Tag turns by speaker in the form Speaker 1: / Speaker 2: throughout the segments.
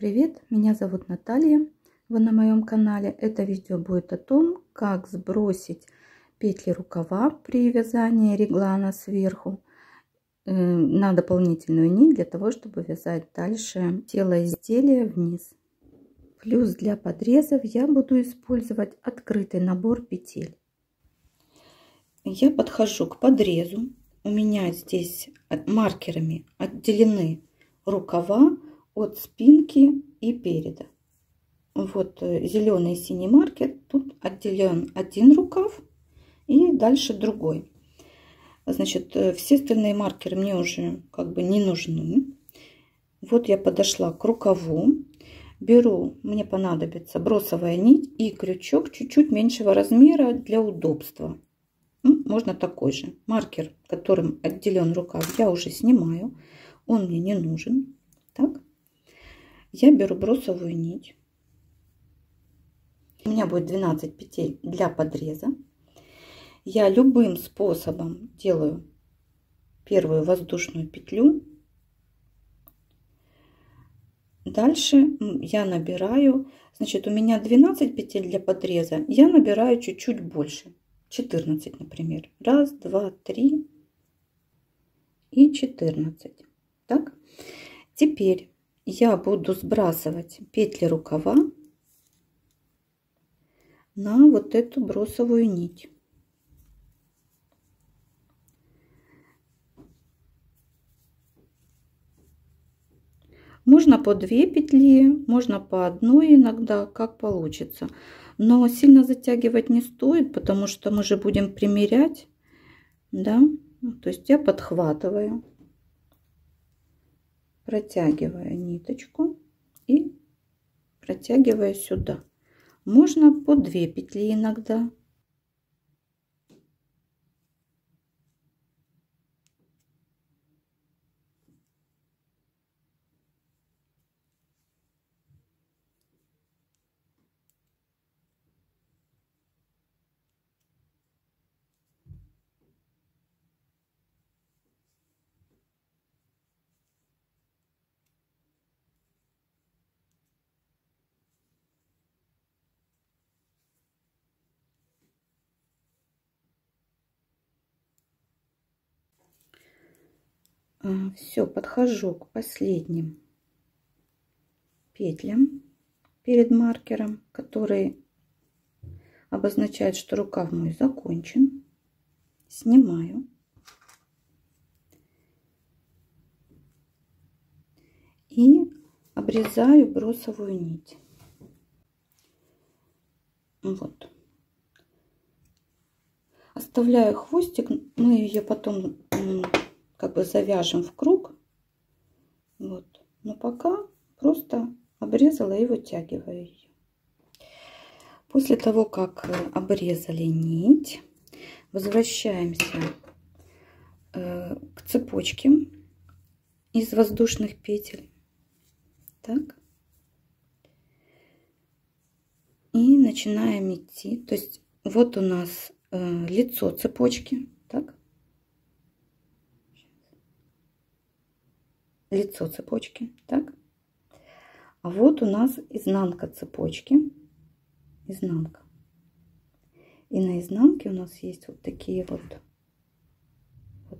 Speaker 1: Привет, меня зовут Наталья, вы на моем канале. Это видео будет о том, как сбросить петли рукава при вязании реглана сверху на дополнительную нить для того, чтобы вязать дальше тело изделия вниз. Плюс для подрезов я буду использовать открытый набор петель. Я подхожу к подрезу. У меня здесь маркерами отделены рукава от спинки и переда. Вот зеленый и синий маркер, тут отделен один рукав и дальше другой. Значит, все остальные маркеры мне уже как бы не нужны. Вот я подошла к рукаву, беру, мне понадобится бросовая нить и крючок чуть-чуть меньшего размера для удобства. Можно такой же. Маркер, которым отделен рукав, я уже снимаю, он мне не нужен. Так. Я беру бросовую нить. У меня будет 12 петель для подреза. Я любым способом делаю первую воздушную петлю. Дальше я набираю, значит, у меня 12 петель для подреза, я набираю чуть-чуть больше, 14, например. 1, 2, 3 и 14. Так, теперь я буду сбрасывать петли рукава на вот эту бросовую нить. Можно по 2 петли, можно по 1 иногда, как получится. Но сильно затягивать не стоит, потому что мы же будем примерять, да? То есть я подхватываю, протягиваю ниточку и протягиваю сюда. Можно по 2 петли иногда. Все, подхожу к последним петлям перед маркером, который обозначает, что рукав мой закончен. Снимаю. И обрезаю бросовую нить. Вот. Оставляю хвостик, мы ее потом как бы завяжем в круг. Вот. Но пока просто обрезала и вытягиваю ее. После того, как обрезали нить, возвращаемся к цепочке из воздушных петель. Так. И начинаем идти. То есть вот у нас лицо цепочки. Так. Лицо цепочки. Так. А вот у нас изнанка цепочки. Изнанка. И на изнанке у нас есть вот такие вот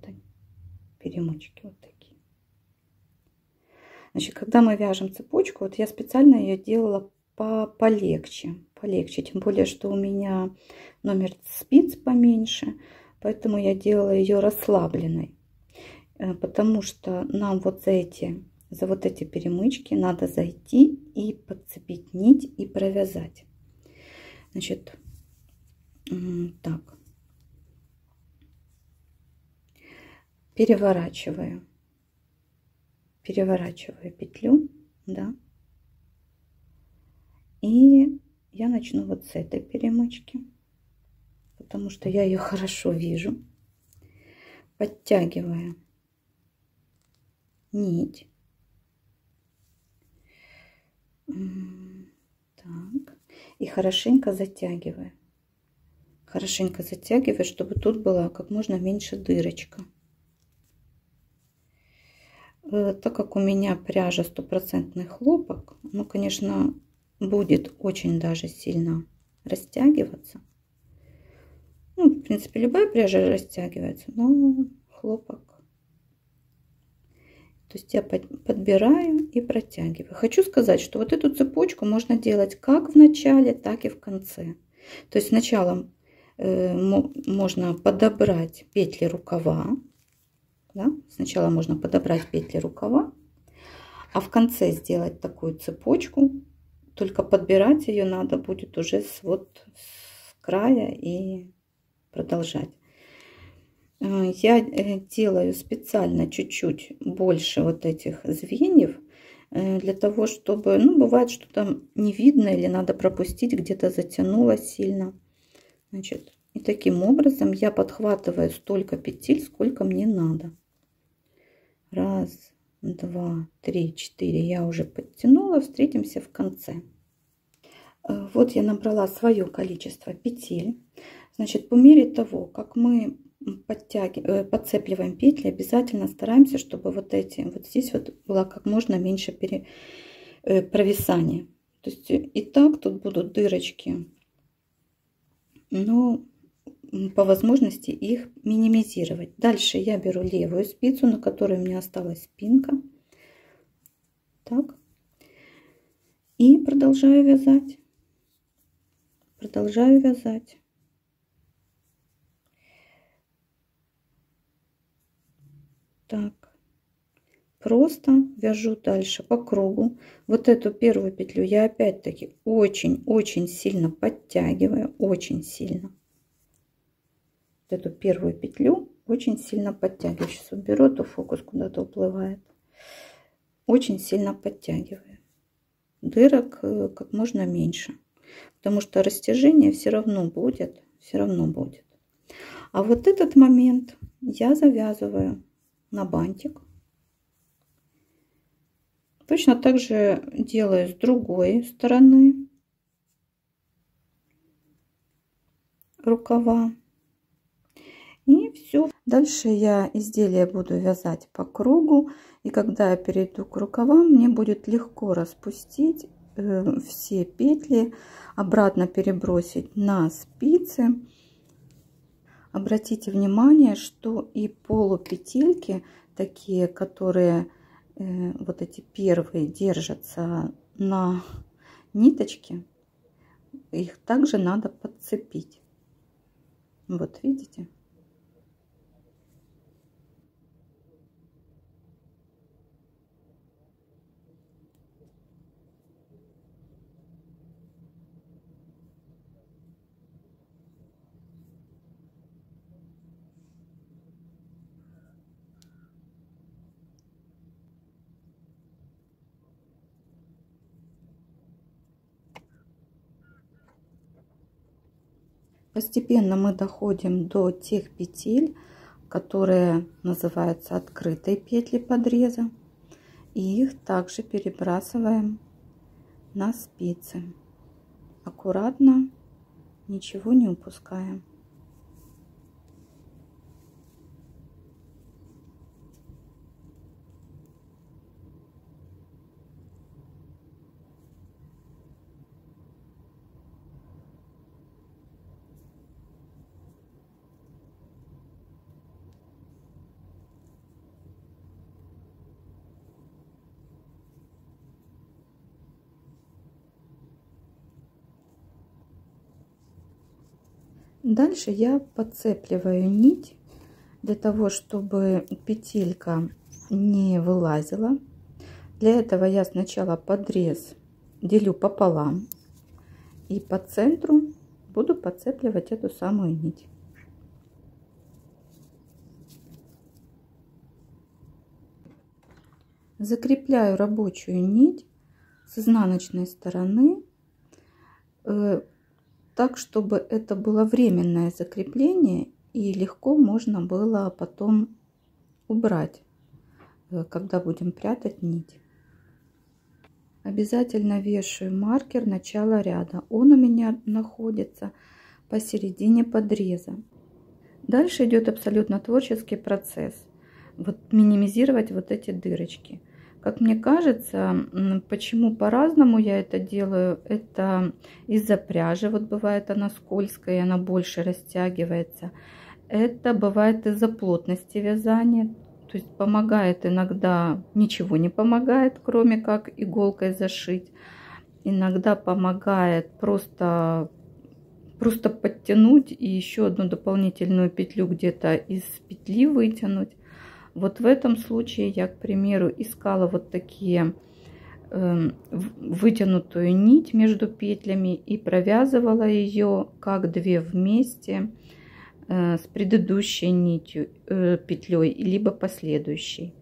Speaker 1: они, перемычки вот такие. Значит, когда мы вяжем цепочку, вот я специально ее делала полегче, тем более, что у меня номер спиц поменьше, поэтому я делала ее расслабленной, потому что нам вот за вот эти перемычки надо зайти и подцепить нить и провязать. Значит, так, переворачиваю петлю, да, и я начну вот с этой перемычки, потому что я ее хорошо вижу. Подтягиваю нить. Так. И хорошенько затягиваю. Чтобы тут была как можно меньше дырочка. Так как у меня пряжа 100% хлопок, ну, конечно, будет очень даже сильно растягиваться. Ну, в принципе, любая пряжа растягивается, но хлопок. То есть я подбираю и протягиваю. Хочу сказать, что вот эту цепочку можно делать как в начале, так и в конце. То есть сначала можно подобрать петли рукава. Да? Сначала можно подобрать петли рукава, а в конце сделать такую цепочку. Только подбирать ее надо будет уже с края и продолжать. Я делаю специально чуть-чуть больше вот этих звеньев, для того, чтобы, ну, бывает, что там не видно или надо пропустить, где-то затянуло сильно. Значит, и таким образом я подхватываю столько петель, сколько мне надо. Раз, два, три, четыре. Я уже подтянула. Встретимся в конце. Вот я набрала свое количество петель. Значит, по мере того, как мы подцепливаем петли, обязательно стараемся, чтобы вот здесь вот было как можно меньше провисания. То есть и так тут будут дырочки, но по возможности их минимизировать. Дальше я беру левую спицу, на которой у меня осталась спинка. Так. И продолжаю вязать. Продолжаю вязать. Так. Просто вяжу дальше по кругу. Вот эту первую петлю я опять-таки очень-очень сильно подтягиваю. Очень сильно. Эту первую петлю очень сильно подтягиваю. Сейчас уберу, а то фокус куда-то уплывает. Очень сильно подтягиваю. Дырок как можно меньше, потому что растяжение все равно будет. А вот этот момент я завязываю на бантик. Точно так же делаю с другой стороны рукава. И все. Дальше я изделие буду вязать по кругу. И когда я перейду к рукавам, мне будет легко распустить все петли, обратно перебросить на спицы. Обратите внимание, что и полупетельки, такие, которые вот эти первые держатся на ниточке, их также надо подцепить. Вот видите? Постепенно мы доходим до тех петель, которые называются открытой петли подреза, и их также перебрасываем на спицы. Аккуратно, ничего не упускаем. Дальше я подцепливаю нить для того, чтобы петелька не вылазила. Для этого я сначала подрез делю пополам и по центру буду подцепливать эту самую нить. Закрепляю рабочую нить с изнаночной стороны, так, чтобы это было временное закрепление и легко можно было потом убрать, когда будем прятать нить. Обязательно вешаю маркер начала ряда. Он у меня находится посередине подреза. Дальше идет абсолютно творческий процесс. Вот минимизировать вот эти дырочки. Как мне кажется, почему по-разному я это делаю, это из-за пряжи. Вот бывает она скользкая, и она больше растягивается. Это бывает из-за плотности вязания. То есть помогает иногда, ничего не помогает, кроме как иголкой зашить. Иногда помогает просто подтянуть и еще одну дополнительную петлю где-то из петли вытянуть. Вот в этом случае я, к примеру, искала вот такие вытянутую нить между петлями и провязывала ее как две вместе с предыдущей нитью, петлей, либо последующей.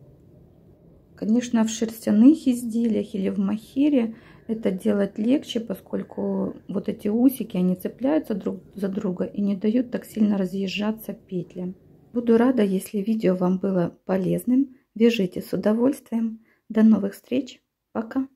Speaker 1: Конечно, в шерстяных изделиях или в махере это делать легче, поскольку вот эти усики, они цепляются друг за друга и не дают так сильно разъезжаться петлям. Буду рада, если видео вам было полезным. Вяжите с удовольствием. До новых встреч. Пока.